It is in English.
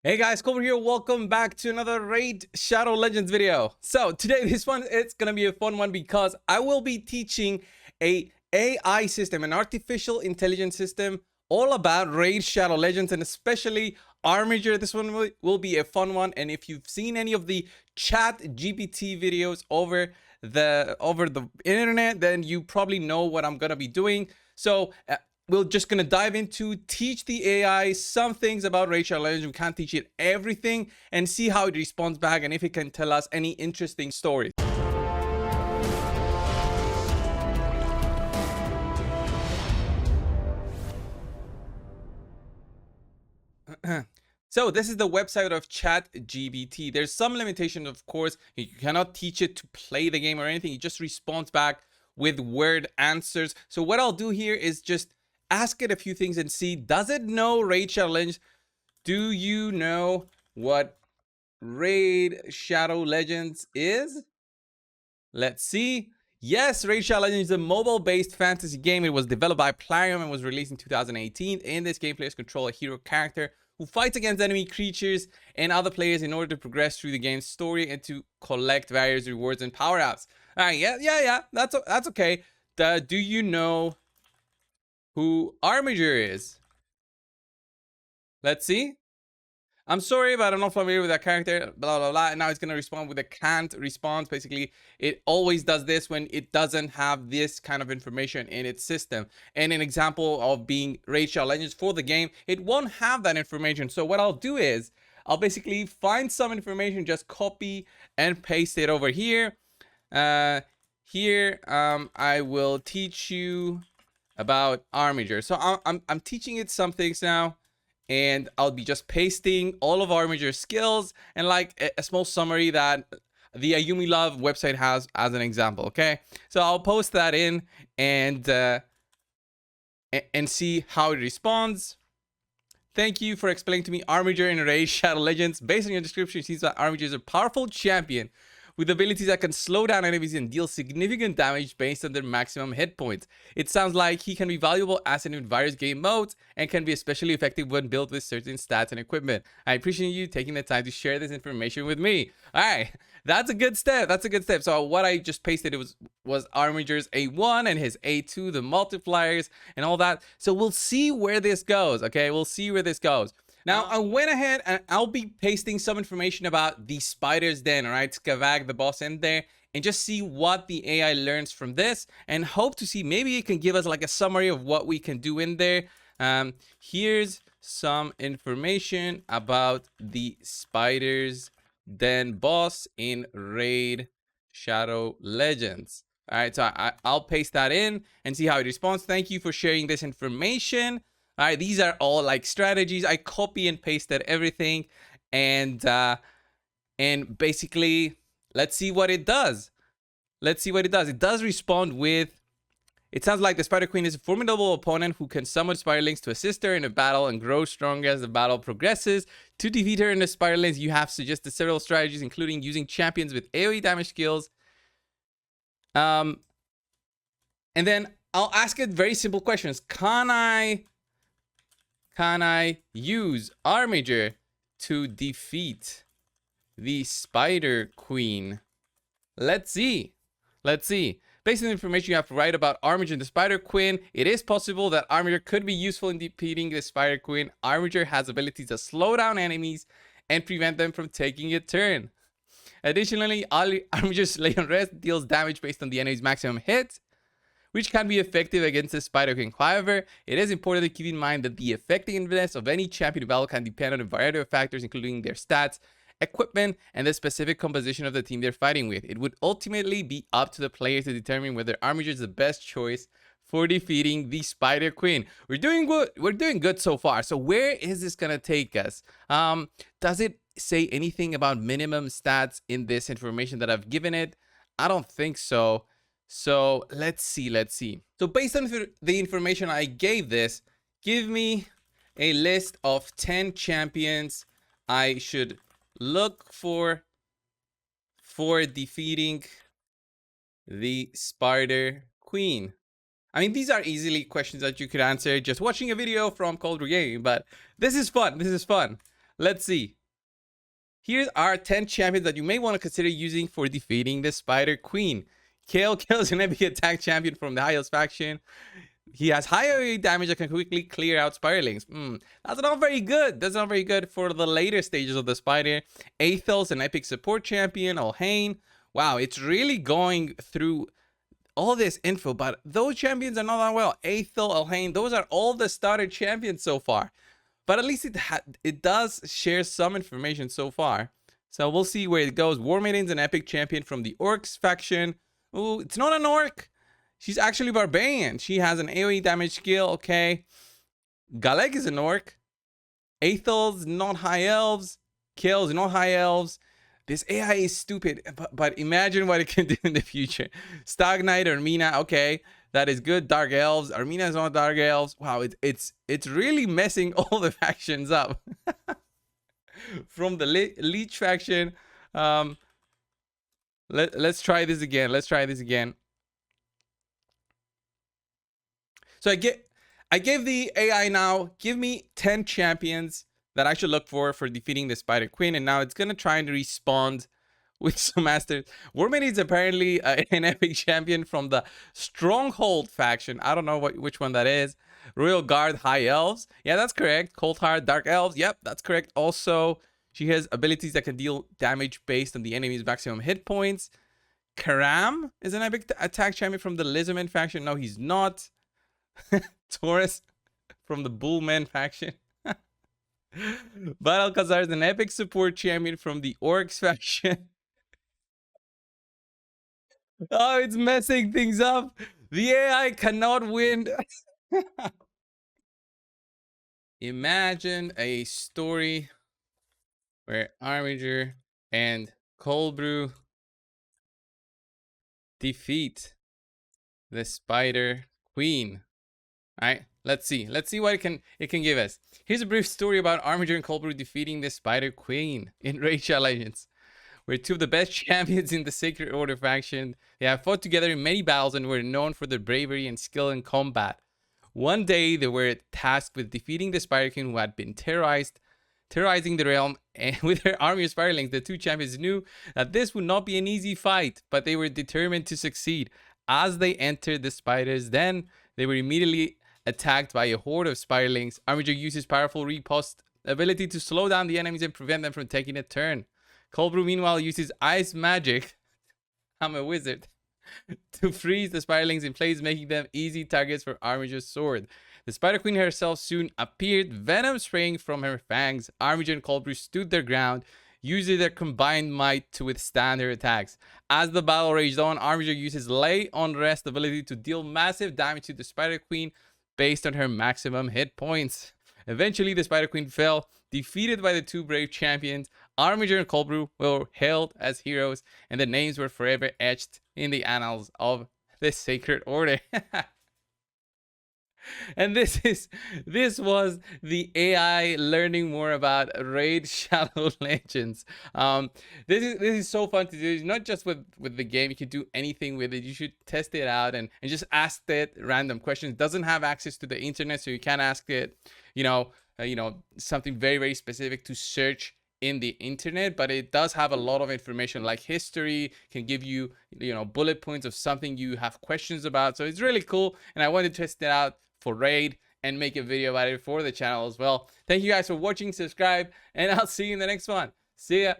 Hey guys, Coldbrew here. Welcome back to another Raid Shadow Legends video. So today, this one, it's gonna be a fun one because I will be teaching a AI system, an artificial intelligence system, all about Raid Shadow Legends and especially Armiger. This one will be a fun one. And if you've seen any of the Chat GPT videos over the internet, then you probably know what I'm gonna be doing. So we're just gonna dive into teach the AI some things about Raid Shadow Legends. We can't teach it everything and see how it responds back and if it can tell us any interesting stories. So this is the website of ChatGPT. There's some limitation, of course. You cannot teach it to play the game or anything. It just responds back with word answers. So what I'll do here is just ask it a few things and see, does it know Raid Shadow Legends? Do you know what Raid Shadow Legends is? Let's see. Yes, Raid Shadow Legends is a mobile-based fantasy game. It was developed by Plarium and was released in 2018. In this game, players control a hero character who fights against enemy creatures and other players in order to progress through the game's story and to collect various rewards and power-ups. All right, yeah. That's okay. Do you know who Armiger is? Let's see. I'm sorry, but I'm not familiar with that character, blah, blah, blah. And now it's going to respond with a can't response. Basically, it always does this when it doesn't have this kind of information in its system. And an example of being Raid Shadow Legends for the game, it won't have that information. So what I'll do is I'll basically find some information, just copy and paste it over here. I will teach you about Armiger. So I'm teaching it some things now, and I'll be just pasting all of Armiger's skills and like a small summary that the Ayumi Love website has as an example. Okay, so I'll post that in and see how it responds. Thank you for explaining to me Armiger in Raid Shadow Legends. Based on your description, it seems that Armiger is a powerful champion with abilities that can slow down enemies and deal significant damage based on their maximum hit points. It sounds like he can be valuable asset in various game modes and can be especially effective when built with certain stats and equipment. I appreciate you taking the time to share this information with me. All right, that's a good step. That's a good step. So what I just pasted, it was Armiger's A1 and his A2, the multipliers and all that. So we'll see where this goes. Okay, we'll see where this goes. Now, I went ahead and I'll be pasting some information about the spider's den, all right? Skavag, the boss in there, and just see what the AI learns from this and hope to see maybe it can give us like a summary of what we can do in there. Here's some information about the spider's den boss in Raid Shadow Legends. All right, so I'll paste that in and see how it responds. Thank you for sharing this information. All right, these are all like strategies. I copy and pasted everything, and basically, let's see what it does. Let's see what it does. It does respond with, it sounds like the Spider Queen is a formidable opponent who can summon Spiderlings to assist her in a battle and grow stronger as the battle progresses. To defeat her in the Spiderlings, you have suggested several strategies, including using champions with AoE damage skills. And then I'll ask it very simple questions. Can I use Armiger to defeat the Spider Queen? Let's see. Based on the information you have to write about Armiger and the Spider Queen, it is possible that Armiger could be useful in defeating the Spider Queen. Armiger has abilities to slow down enemies and prevent them from taking a turn. Additionally, Armiger's Lay on Rest deals damage based on the enemy's maximum hit, which can be effective against the Spider Queen. However, it is important to keep in mind that the effectiveness of any champion battle can depend on a variety of factors, including their stats, equipment, and the specific composition of the team they're fighting with. It would ultimately be up to the players to determine whether Armiger is the best choice for defeating the Spider Queen. We're doing good. We're doing good so far. So where is this gonna take us? Does it say anything about minimum stats in this information that I've given it? I don't think so. So let's see. So based on the information I gave this, give me a list of 10 champions I should look for defeating the Spider Queen. I mean, these are easily questions that you could answer just watching a video from Coldbrew Gaming, but this is fun. Let's see. Here's our 10 champions that you may want to consider using for defeating the Spider Queen. Kale is an epic attack champion from the Hyos faction. He has high AoE damage that can quickly clear out spiderlings. That's not very good. That's not very good for the later stages of the spider. Athel's an epic support champion. Olhain. Wow, it's really going through all this info, but those champions are not that well. Aethel, Olhain, those are all the starter champions so far. But at least it does share some information so far. So we'll see where it goes. War Maiden's an epic champion from the Orcs faction. Ooh, it's not an Orc. She's actually barbarian. She has an AoE damage skill. Okay. Galek is an Orc. Aethel's not high elves. Kale's not high elves. This AI is stupid, but imagine what it can do in the future. Stag Knight, Armina, okay, that is good. Dark Elves, Armina is not Dark Elves. Wow, it's really messing all the factions up. From the Leech faction, let's try this again. Let's try this again. So I gave the AI now, give me 10 champions that I should look for defeating the Spider Queen, and now it's gonna try and respond with some masters. Warman is apparently an epic champion from the Stronghold faction. I don't know which one that is. Royal Guard, High Elves. Yeah, that's correct. Cold Heart, Dark Elves. Yep, that's correct. Also, she has abilities that can deal damage based on the enemy's maximum hit points. Karam is an epic attack champion from the Lizardman faction. No, he's not. Taurus from the Bullman faction. Balcazar is an epic support champion from the Orcs faction. Oh, it's messing things up. The AI cannot win. Imagine a story where Armiger and Coldbrew defeat the Spider Queen. All right, let's see what it can give us. Here's a brief story about Armiger and Coldbrew defeating the Spider Queen in Raid Shadow Legends. We're two of the best champions in the Sacred Order faction. They have fought together in many battles and were known for their bravery and skill in combat. One day, they were tasked with defeating the Spider Queen, who had been terrorizing the realm, and with her army of spiderlings, the two champions knew that this would not be an easy fight, but they were determined to succeed. As they entered the spiders, then they were immediately attacked by a horde of spiderlings. Armiger uses powerful riposte ability to slow down the enemies and prevent them from taking a turn. Coldbrew, meanwhile, uses ice magic. I'm a wizard. To freeze the spiderlings in place, making them easy targets for Armiger's sword. The Spider Queen herself soon appeared, venom spraying from her fangs. Armiger and Coldbrew stood their ground, using their combined might to withstand her attacks. As the battle raged on, Armiger uses Lay on Rest ability to deal massive damage to the Spider Queen based on her maximum hit points. Eventually, the Spider Queen fell, defeated by the two brave champions. Armiger and Coldbrew were hailed as heroes, and their names were forever etched in the annals of the Sacred Order. And this was the AI learning more about Raid Shadow Legends. This is so fun to do. Not just with the game, you can do anything with it. You should test it out and just ask it random questions. It doesn't have access to the internet, so you can't ask it, something very, very specific to search in the internet, but it does have a lot of information like history, can give you, bullet points of something you have questions about. So it's really cool, and I wanted to test it out for Raid and make a video about it for the channel as well. Thank you guys for watching, subscribe, and I'll see you in the next one. See ya.